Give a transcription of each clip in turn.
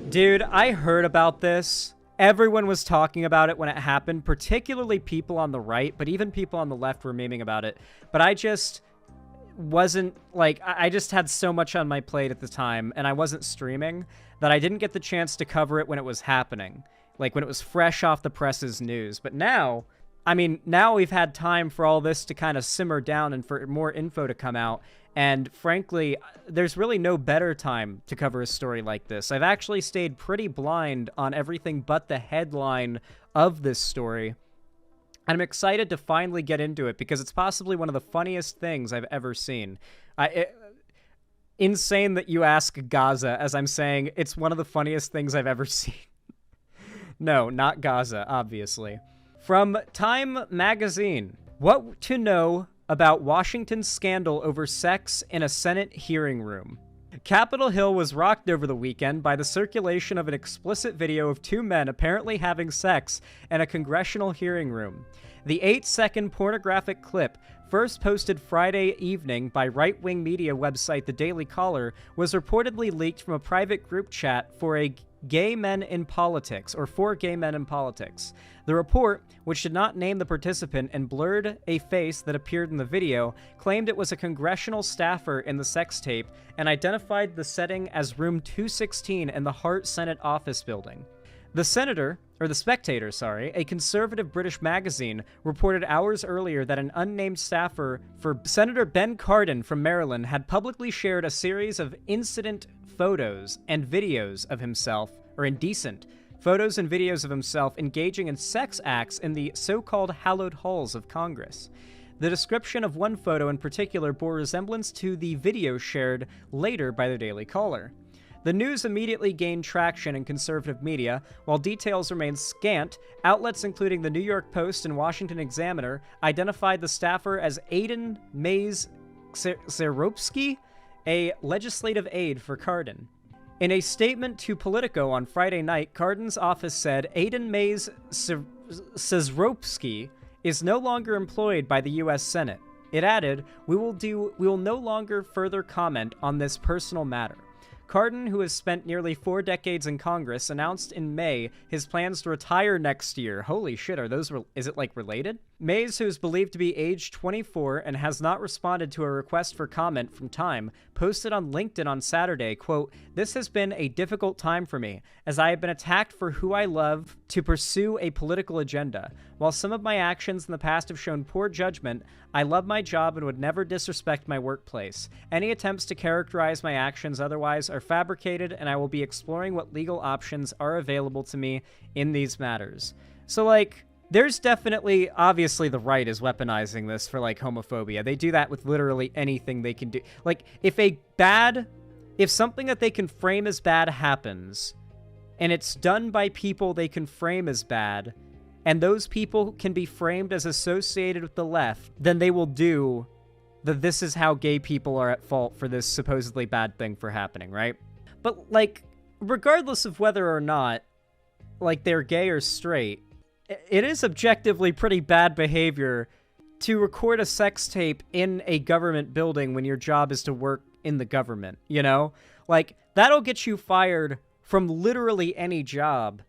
Dude, I heard about this. Everyone was talking about it when it happened, particularly people on the right, but even people on the left were memeing about it. But I just wasn't, like, I just had so much on my plate at the time, and I wasn't streaming, that I didn't get the chance to cover it when it was happening. Like, when it was fresh off the press's news. But now, I mean, now we've had time for all this to kind of simmer down and for more info to come out. And frankly, there's really no better time to cover a story like this. I've actually stayed pretty blind on everything but the headline of this story. And I'm excited to finally get into it because it's possibly one of the funniest things I've ever seen. Insane that you ask Gaza as I'm saying it's one of the funniest things I've ever seen. No, not Gaza, obviously. From Time Magazine, what to know about Washington's scandal over sex in a Senate hearing room. Capitol Hill was rocked over the weekend by the circulation of an explicit video of two men apparently having sex in a congressional hearing room. The 8-second pornographic clip, first posted Friday evening by right-wing media website The Daily Caller, was reportedly leaked from a private group chat for gay men in politics. The report, which did not name the participant and blurred a face that appeared in the video, claimed it was a congressional staffer in the sex tape and identified the setting as room 216 in the Hart Senate office building. The Spectator, a conservative British magazine, reported hours earlier that an unnamed staffer for Senator Ben Cardin from Maryland had publicly shared a series of indecent photos and videos of himself engaging in sex acts in the so-called hallowed halls of Congress. The description of one photo in particular bore resemblance to the video shared later by the Daily Caller. The news immediately gained traction in conservative media. While details remained scant, outlets including the New York Post and Washington Examiner identified the staffer as Aidan Mays Zeropsky, a legislative aide for Cardin. In a statement to Politico on Friday night, Cardin's office said Aidan Mays Zeropsky is no longer employed by the U.S. Senate. It added, we will no longer further comment on this personal matter. Cardin, who has spent nearly 4 decades in Congress, announced in May his plans to retire next year. Holy shit, is it like related? Mays, who is believed to be age 24 and has not responded to a request for comment from Time, posted on LinkedIn on Saturday, quote, "This has been a difficult time for me, as I have been attacked for who I love to pursue a political agenda. While some of my actions in the past have shown poor judgment, I love my job and would never disrespect my workplace. Any attempts to characterize my actions otherwise are fabricated, and I will be exploring what legal options are available to me in these matters." So, like, there's definitely, obviously the right is weaponizing this for, like, homophobia. They do that with literally anything they can do. Like, if something that they can frame as bad happens, and it's done by people they can frame as bad, and those people can be framed as associated with the left, then they will do this is how gay people are at fault for this supposedly bad thing for happening, right? But, like, regardless of whether or not, like, they're gay or straight, it is objectively pretty bad behavior to record a sex tape in a government building when your job is to work in the government, you know? Like, that'll get you fired from literally any job.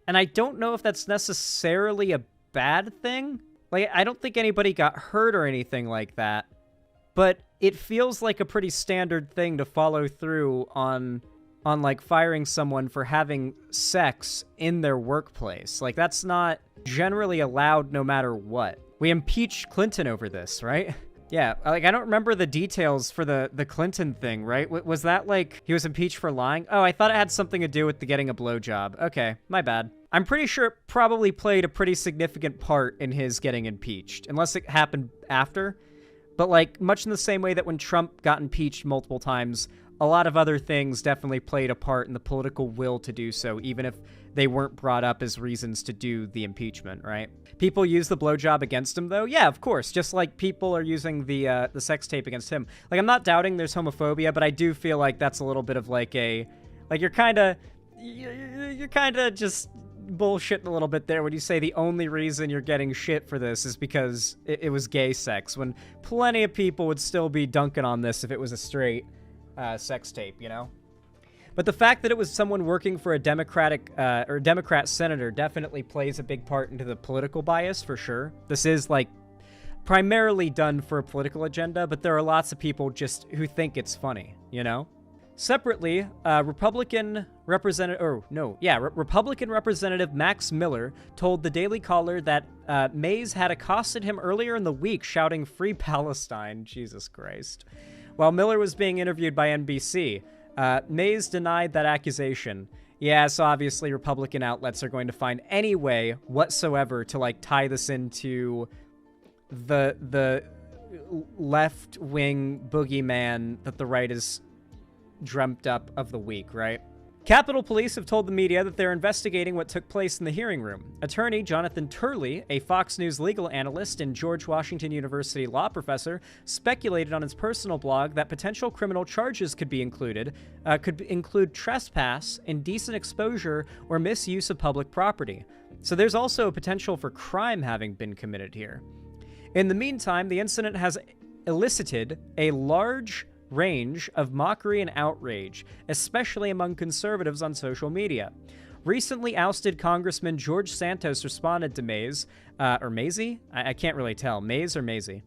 And I don't know if that's necessarily a bad thing. Like, I don't think anybody got hurt or anything like that. But it feels like a pretty standard thing to follow through on like firing someone for having sex in their workplace. Like, that's not generally allowed no matter what. We impeached Clinton over this, right? Yeah, like, I don't remember the details for the Clinton thing, right? Was that, like, he was impeached for lying? Oh, I thought it had something to do with the getting a blowjob. Okay, my bad. I'm pretty sure it probably played a pretty significant part in his getting impeached, unless it happened after. But, like, much in the same way that when Trump got impeached multiple times, a lot of other things definitely played a part in the political will to do so, even if they weren't brought up as reasons to do the impeachment, right? People use the blowjob against him, though? Yeah, of course, just like people are using the sex tape against him. Like, I'm not doubting there's homophobia, but I do feel like that's a little bit of, like, you're kind of just bullshitting a little bit there when you say the only reason you're getting shit for this is because it was gay sex, when plenty of people would still be dunking on this if it was a straight sex tape, you know? But the fact that it was someone working for a Democrat senator definitely plays a big part into the political bias, for sure. This is, like, primarily done for a political agenda, but there are lots of people just who think it's funny, you know? Separately, Republican Representative Max Miller told the Daily Caller that Mays had accosted him earlier in the week, shouting "Free Palestine." Jesus Christ. While Miller was being interviewed by NBC, Mays denied that accusation. Yeah, so obviously Republican outlets are going to find any way whatsoever to, like, tie this into the left-wing boogeyman that the right is dreamt up of the week, right? Capitol Police have told the media that they're investigating what took place in the hearing room. Attorney Jonathan Turley, a Fox News legal analyst and George Washington University law professor, speculated on his personal blog that potential criminal charges could include trespass, indecent exposure, or misuse of public property. So there's also a potential for crime having been committed here. In the meantime, the incident has elicited a large range of mockery and outrage, especially among conservatives on social media. Recently ousted Congressman George Santos responded to Mays, or Mazie? I can't really tell. Mays or Mazie?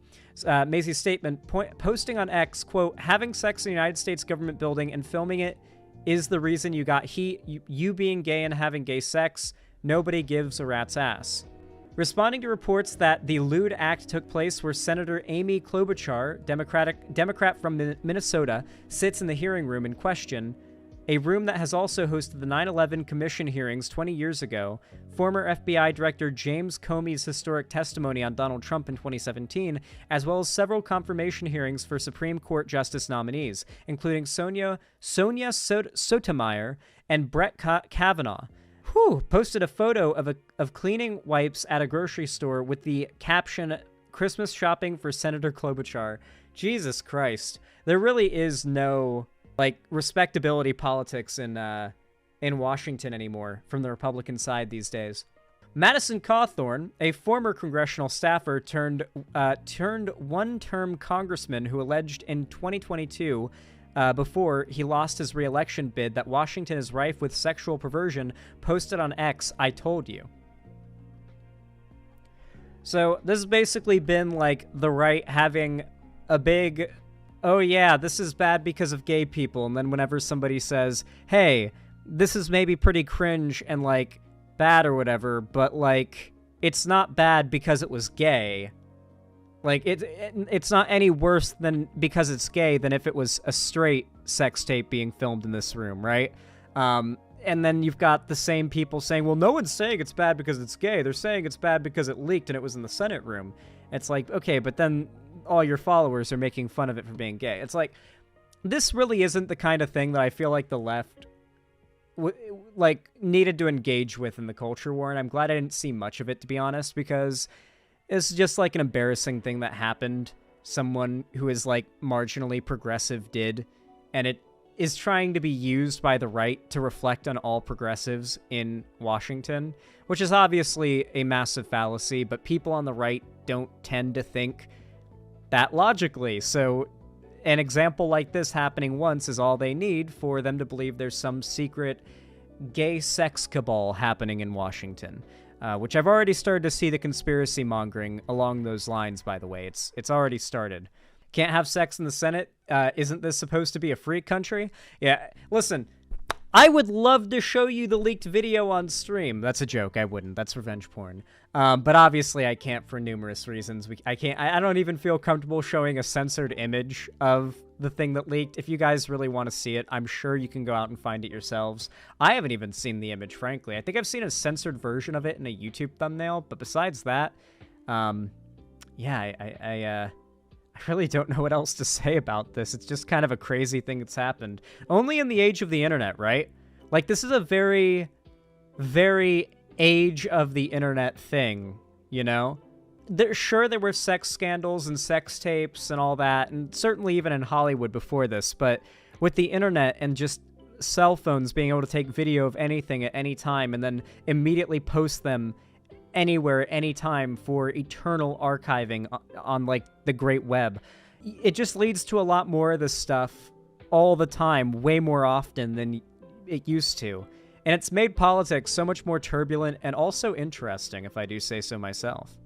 Mazie's statement, posting on X, quote, "Having sex in the United States government building and filming it is the reason you got heat. You being gay and having gay sex, nobody gives a rat's ass." Responding to reports that the lewd act took place where Senator Amy Klobuchar, Democrat from Minnesota, sits in the hearing room in question, a room that has also hosted the 9/11 Commission hearings 20 years ago, former FBI Director James Comey's historic testimony on Donald Trump in 2017, as well as several confirmation hearings for Supreme Court Justice nominees, including Sonia Sotomayor and Brett Kavanaugh. Posted a photo of cleaning wipes at a grocery store with the caption, "Christmas shopping for Senator Klobuchar." Jesus Christ. There really is no, like, respectability politics in Washington anymore from the Republican side these days. Madison Cawthorn, a former congressional staffer turned one-term congressman who alleged in 2022 before he lost his re-election bid that Washington is rife with sexual perversion, posted on X, "I told you." So this has basically been like the right having a big, "Oh yeah, this is bad because of gay people," and then whenever somebody says, "Hey, this is maybe pretty cringe and, like, bad or whatever, but, like, it's not bad because it was gay," like, it's not any worse than because it's gay than if it was a straight sex tape being filmed in this room, right? And then you've got the same people saying, "Well, no one's saying it's bad because it's gay. They're saying it's bad because it leaked and it was in the Senate room." It's like, okay, but then all your followers are making fun of it for being gay. It's like, this really isn't the kind of thing that I feel like the left needed to engage with in the culture war, and I'm glad I didn't see much of it, to be honest, because it's just, like, an embarrassing thing that happened. Someone who is, like, marginally progressive did, and it is trying to be used by the right to reflect on all progressives in Washington, which is obviously a massive fallacy, but people on the right don't tend to think that logically. So an example like this happening once is all they need for them to believe there's some secret gay sex cabal happening in Washington. Which I've already started to see the conspiracy mongering along those lines, by the way. It's already started. Can't have sex in the Senate? Isn't this supposed to be a free country? Yeah, listen, I would love to show you the leaked video on stream. That's a joke, I wouldn't. That's revenge porn. But obviously I can't for numerous reasons. I don't even feel comfortable showing a censored image of the thing that leaked. If you guys really want to see it, I'm sure you can go out and find it yourselves. I haven't even seen the image, frankly. I think I've seen a censored version of it in a YouTube thumbnail, but besides that, yeah, I really don't know what else to say about this. It's just kind of a crazy thing that's happened. Only in the age of the internet, right? Like, this is a very, very age of the internet thing, you know? Sure, there were sex scandals and sex tapes and all that, and certainly even in Hollywood before this, but with the internet and just cell phones being able to take video of anything at any time and then immediately post them anywhere, anytime for eternal archiving on, like, the great web, it just leads to a lot more of this stuff all the time, way more often than it used to. And it's made politics so much more turbulent and also interesting, if I do say so myself.